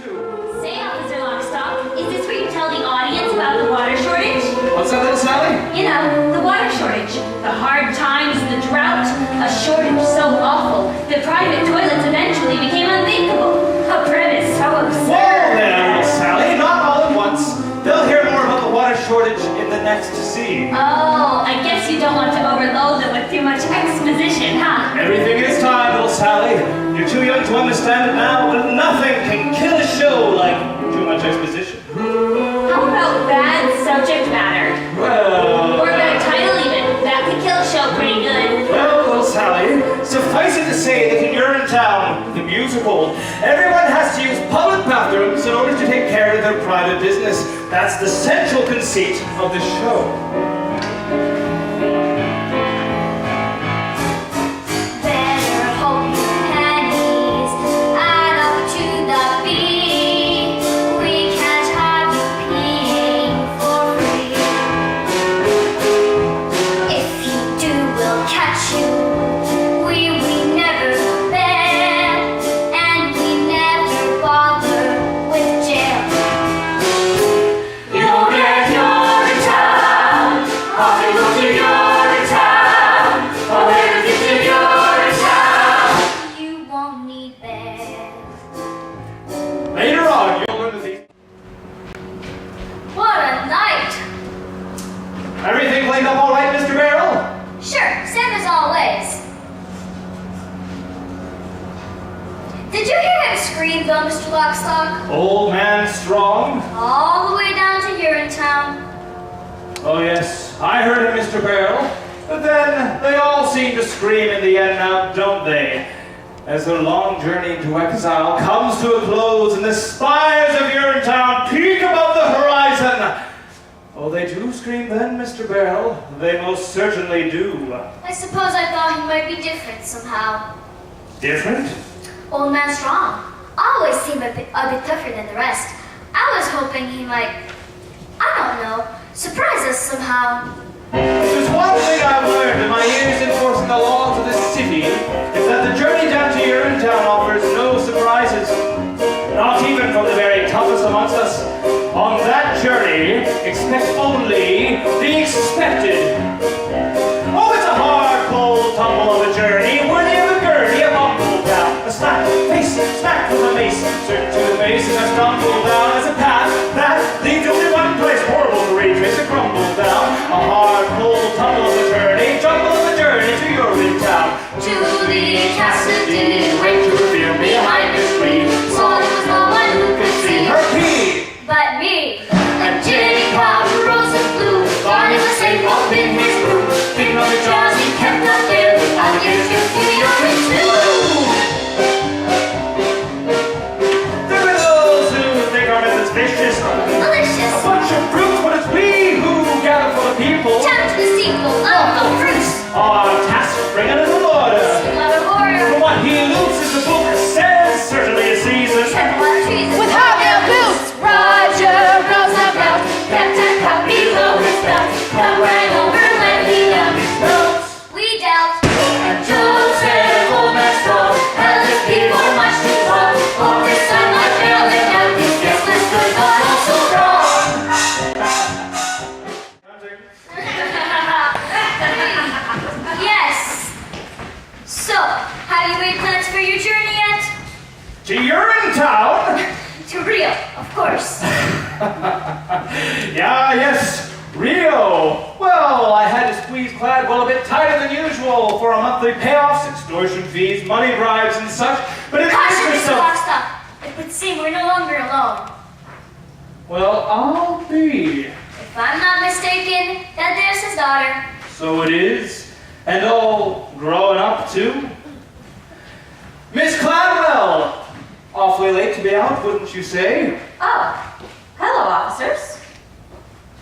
to. Say, Officer Lockstock, is this where you tell the audience about the water shortage? What's that, little Sally? You know, the water shortage. The hard times, the drought. A shortage so awful that private toilets eventually became unthinkable. A premise so absurd. Whoa there, little Sally. Not all at once. They'll hear more about the water shortage in the next scene. Oh, I guess you don't want to overload them with too much exposition, huh? Everything is time, little Sally. You're too young to understand it now, but nothing can kill a show like too much exposition. How about bad subject matter? Well... Or a bad title even. That could kill a show pretty good. Well, little Sally, suffice it to say that in Urinetown the Musical, everyone has to use public bathrooms in order to take care of their private business. That's the central conceit of the show. Everything cleaned up all right, Mr. Barrel? Sure, same as always. Did you hear him scream though, Mr. Lockstock? Old man strong? All the way down to Urinetown. Oh yes, I heard it, Mr. Barrel. But then they all seem to scream in the end now, don't they? As their long journey into exile comes to a close and the spires of Urinetown peak above the horizon. Oh, they do scream then, Mr. Barrel. They most certainly do. I suppose I thought he might be different somehow. Different? Old man strong. Always seemed a bit tougher than the rest. I was hoping he might, I don't know, surprise us somehow. There's one thing I've learned in my years enforcing the laws of this city, is that the journey down to Urinetown offers no surprises. Not even from the very toughest amongst us. On that journey, expect only the expected. Oh, it's a hard, cold tumble of a journey, worthy of a gurney, a rumble down, a slap, face, smack from the mace, certain to the base, and a stumble down as a path that leads only one place, horrible to reach, makes a crumble down. A hard, cold tumble of a journey, jumble of a journey to Urinetown. Julie Cassidy went to reveal behind the screen, saw it was no one who could see her pee. But me, and Jenny Cobb, rose and blue, Barney was safe up in his room. King of the jaws he kept up there, I'll get you to Urinetown. There are those who think our method's vicious. Delicious. A bunch of fruits, but it's we who gather for the people. Jump to the sequel of the fruits. Our task bring a little order. Out of order. For what he loops as the book says, certainly a season. With hobnail boots, Roger Roosevelt kept a cup below his belt. Come right over when he done his notes. We dealt, and Joseph, old man strong, held his people much too long. For his son like barreling out, his guest was good but also wrong. Yes. So, have you made plans for your journey yet? To Urinetown? To Rio, of course. Yes, Rio. Well, I had to squeeze Cladwell a bit tighter than usual for a monthly payoffs, extortion fees, money bribes, and such. But in the Caution, interest Mr. of... Lockstock. It would seem we're no longer alone. Well, I'll be. If I'm not mistaken, that there's his daughter. So it is. And all growing up, too. Miss Cladwell! Awfully late to be out, wouldn't you say? Oh, hello, officers.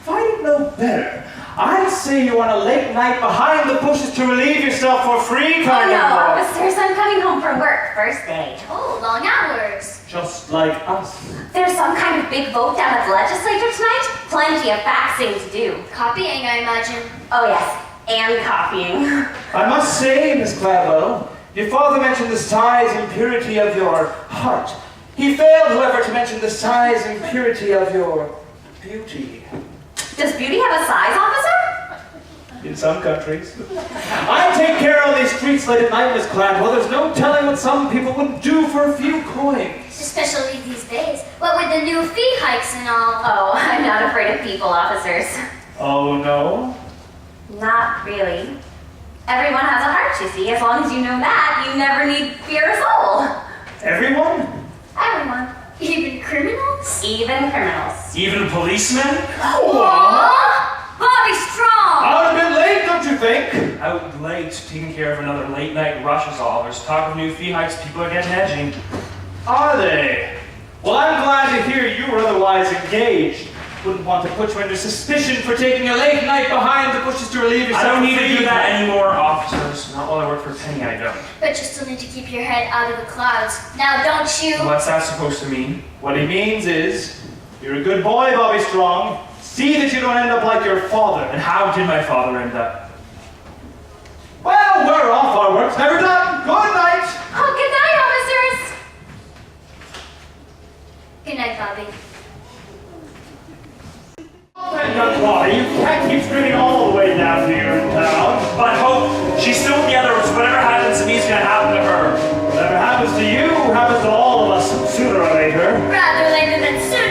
If I didn't know better, I'd say you're on a late night behind the bushes to relieve yourself for free kind No, of work. officers, I'm coming home from work, first day. Oh, long hours. Just like us. There's some kind of big vote down at the legislature tonight. Plenty of faxing to do. Copying, I imagine. Oh yes, and copying. I must say, Miss Cladwell, your father mentioned the size and purity of your heart. He failed, however, to mention the size and purity of your beauty. Does beauty have a size, officer? In some countries. I take care of these streets late at night, Miss Clant. Well, there's no telling what some people would do for a few coins. Especially these days. What with the new fee hikes and all. Oh, I'm not afraid of people, officers. Oh, no? Not really. Everyone has a heart, you see. As long as you know that, you never need fear a soul. Everyone? Everyone. Even criminals? Even criminals. Even policemen? Bobby Strong! Out a bit late, don't you think? Out late, taking care of another late night rush is all. There's talk of new fee hikes, people are getting edgy. Are they? Well, I'm glad to hear you were otherwise engaged. Wouldn't want to put you under suspicion for taking a late night behind the bushes to relieve yourself. I don't of need to fever. do that anymore, officers. Not while I work for a penny, I don't. But you still need to keep your head out of the clouds. Now, don't you? What's that supposed to mean? What he means is, you're a good boy, Bobby Strong. See that you don't end up like your father. And how did my father end up? Well, we're off. Our work's never done. Good night. Oh, good night, officers! Good night, Bobby. That young Bobby, you can't keep screaming all the way down to Urinetown. But Hope, she's still with the others. Whatever happens to me is gonna happen to her. Whatever happens to you happens to all of us sooner or later. Rather later than soon.